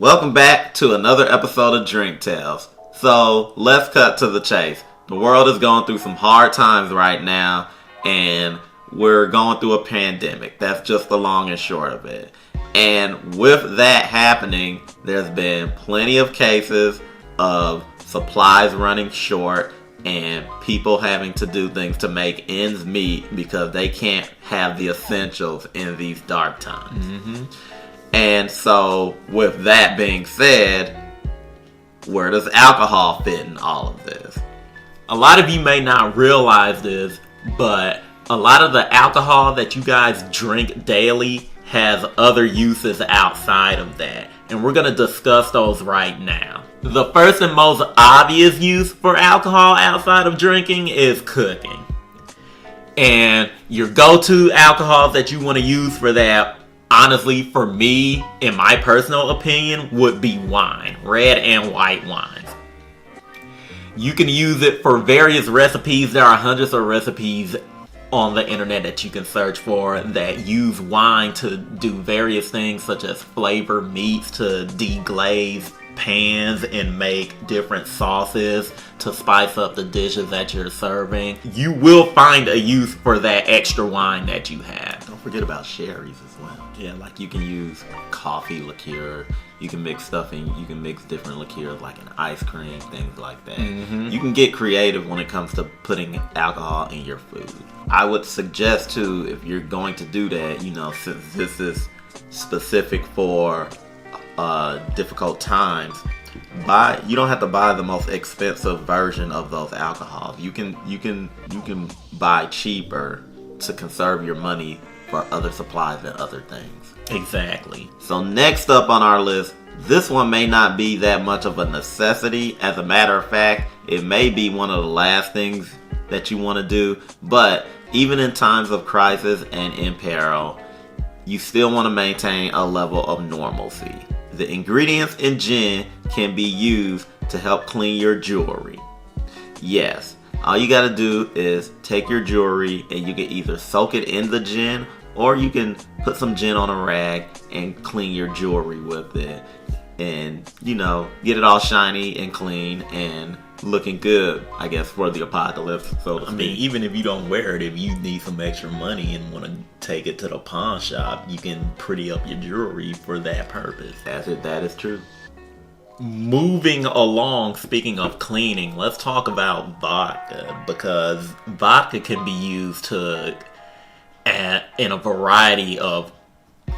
Welcome back to another episode of Drink Tales. So, let's cut to the chase. The world is going through some hard times right now, and we're going through a pandemic. That's just the long and short of it. And with that happening, there's been plenty of cases of supplies running short and people having to do things to make ends meet because they can't have the essentials in these dark times. Mm-hmm. And so, with that being said, where does alcohol fit in all of this? A lot of you may not realize this, but a lot of the alcohol that you guys drink daily has other uses outside of that. And we're going to discuss those right now. The first and most obvious use for alcohol outside of drinking is cooking. And your go-to alcohol that you want to use for that, honestly, for me, in my personal opinion, would be wine. Red and white wines. You can use it for various recipes. There are hundreds of recipes on the internet that you can search for that use wine to do various things such as flavor meats, to deglaze pans and make different sauces to spice up the dishes that you're serving. You will find a use for that extra wine that you have. Don't forget about sherries as well. Yeah, like you can use coffee liqueur. You can mix stuff in. You can mix different liqueurs like in ice cream, things like that. Mm-hmm. You can get creative when it comes to putting alcohol in your food. I would suggest too, if you're going to do that, since this is specific for difficult times, you don't have to buy the most expensive version of those alcohols. You can buy cheaper to conserve your money for other supplies and other things. Exactly. So next up on our list, this one may not be that much of a necessity. As a matter of fact, it may be one of the last things that you want to do. But even in times of crisis and in peril, you still want to maintain a level of normalcy. The ingredients in gin can be used to help clean your jewelry. Yes, all you gotta do is take your jewelry and you can either soak it in the gin or you can put some gin on a rag and clean your jewelry with it. And, get it all shiny and clean and looking good, I guess, for the apocalypse, so to speak. I mean, even if you don't wear it, if you need some extra money and want to take it to the pawn shop, you can pretty up your jewelry for that purpose. That is true. Moving along, speaking of cleaning, let's talk about vodka, because vodka can be used in a variety of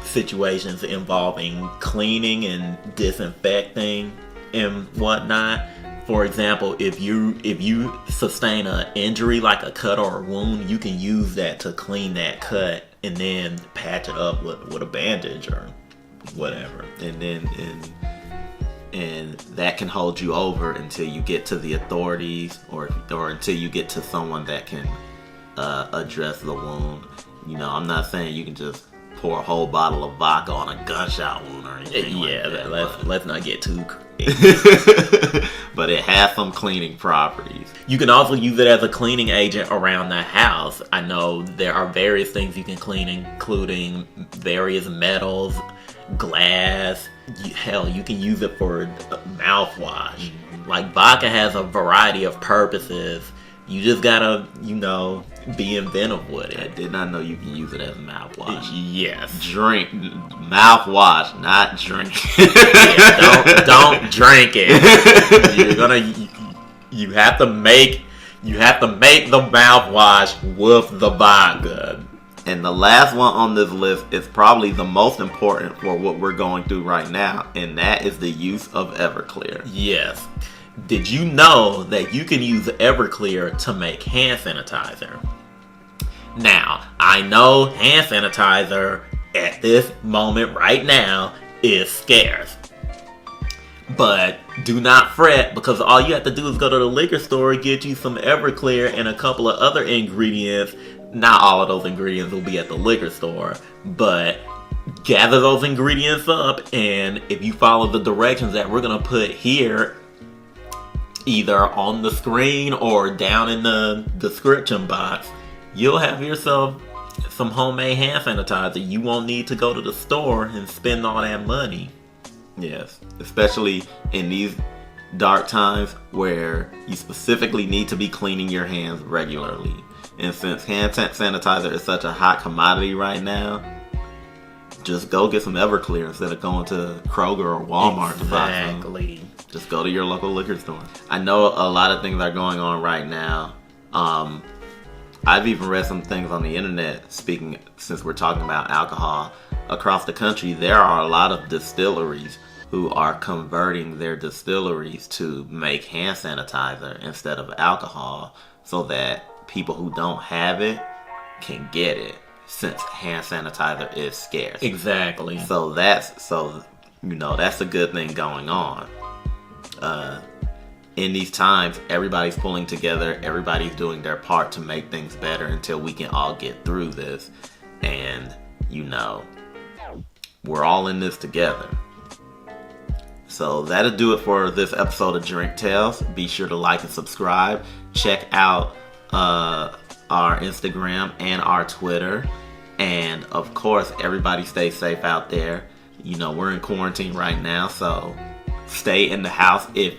situations involving cleaning and disinfecting and whatnot. For example, if you sustain an injury like a cut or a wound, you can use that to clean that cut and then patch it up with a bandage or whatever. And that can hold you over until you get to the authorities or until you get to someone that can address the wound. I'm not saying you can just pour a whole bottle of vodka on a gunshot wound or anything. Yeah, like that. Let's not get too crazy. But it has some cleaning properties. You can also use it as a cleaning agent around the house. I know there are various things you can clean, including various metals, glass. Hell, you can use it for mouthwash. Like, vodka has a variety of purposes. You just gotta, be inventive with it. I did not know you can use it as mouthwash. Yes. Drink. Mouthwash, not drink. Yeah, don't drink it. You have to make the mouthwash with the vodka. And the last one on this list is probably the most important for what we're going through right now, and that is the use of Everclear. Yes. Did you know that you can use Everclear to make hand sanitizer? Now, I know hand sanitizer at this moment right now is scarce. But do not fret, because all you have to do is go to the liquor store, get you some Everclear and a couple of other ingredients. Not all of those ingredients will be at the liquor store, but gather those ingredients up, and if you follow the directions that we're going to put here, either on the screen or down in the description box, you'll have yourself some homemade hand sanitizer. You won't need to go to the store and spend all that money. Yes, especially in these dark times where you specifically need to be cleaning your hands regularly. And since hand sanitizer is such a hot commodity right now, just go get some Everclear instead of going to Kroger or Walmart to buy some. Exactly. Just go to your local liquor store. I know a lot of things are going on right now. I've even read some things on the internet, since we're talking about alcohol. Across the country, there are a lot of distilleries who are converting their distilleries to make hand sanitizer instead of alcohol so that people who don't have it can get it, since hand sanitizer is scarce. Exactly. So that's a good thing going on. In these times, everybody's pulling together, everybody's doing their part to make things better until we can all get through this. And, we're all in this together. So that'll do it for this episode of Drink Tales. Be sure to like and subscribe. Check out our Instagram and our Twitter. And, of course, everybody stay safe out there. We're in quarantine right now, so stay in the house if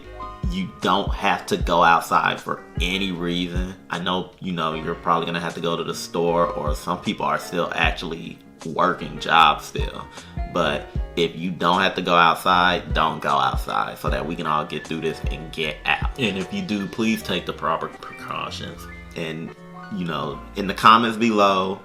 you don't have to go outside for any reason. I know, you're probably going to have to go to the store, or some people are still actually working jobs still. But if you don't have to go outside, don't go outside so that we can all get through this and get out. And if you do, please take the proper precautions. And, in the comments below,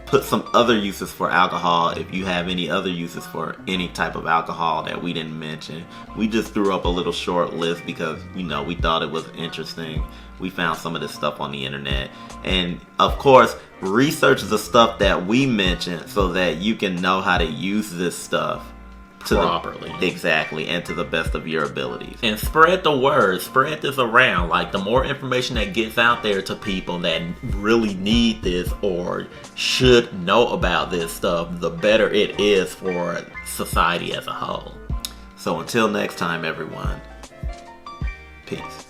put some other uses for alcohol if you have any other uses for any type of alcohol that we didn't mention. We just threw up a little short list because, we thought it was interesting. We found some of this stuff on the internet. And, of course, research the stuff that we mentioned so that you can know how to use this stuff properly. Exactly, and to the best of your abilities. And spread the word. Spread this around. Like, the more information that gets out there to people that really need this or should know about this stuff, the better it is for society as a whole. So until next time, everyone, peace.